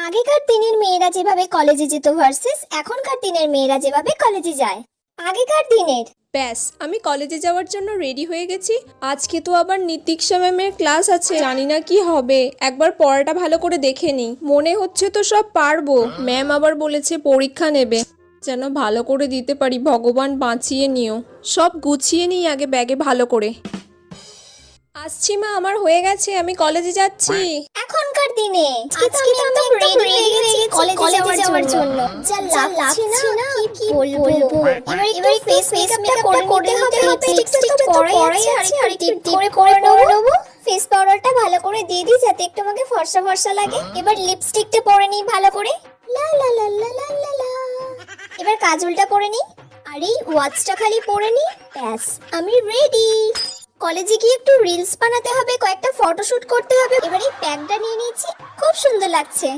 আগেকার দিনের মেয়েরা যেভাবে কলেজে যেত ভার্সেস এখনকার দিনের মেয়েরা যেভাবে কলেজে যায়। আগেকার দিনের ব্যাস আমি কলেজে যাওয়ার জন্য রেডি হয়ে গেছি। আজকে তো আবার নীতিক্ষা ম্যামের ক্লাস আছে, জানি না কি হবে। একবার পড়াটা ভালো করে দেখে নিই। মনে হচ্ছে তো সব পারবো। ম্যাম আবার বলেছে পরীক্ষা নেবে, যেন ভালো করে দিতে পারি। ভগবান বাঁচিয়ে নিও। সব গুছিয়ে নিই আগে ব্যাগে ভালো করে। আসছি মা, আমার হয়ে গেছে, আমি কলেজে যাচ্ছি। এখনকার দিনে আজকে তো আমি একদম রেডি হয়ে গেছি কলেজে যাওয়ার জন্য। যা লাগছে না কি বলবো। এবার একটু ফেস মেকআপটা করে নিতে হবে। লিপস্টিক তো পরাই আছে, আর একটু টিপ করে নেবো। ফেস পাউডারটা ভালো করে দিয়ে দিই যাতে একটু আমাকে ফর্সা ফর্সা লাগে। এবার লিপস্টিকটা পরে নিই ভালো করে। লা লা লা লা লা লা লা। এবার কাজলটা পরে নিই, আর এই ওয়াচটা খালি পরে নিই। ব্যাস আমি রেডি। কলেজে গিয়ে একটু রিলস বানাতে হবে, কয়েকটা ফটোশুট করতে হবে। এবার এই ব্যাগটা নিয়ে নিয়েছি, খুব সুন্দর লাগছে।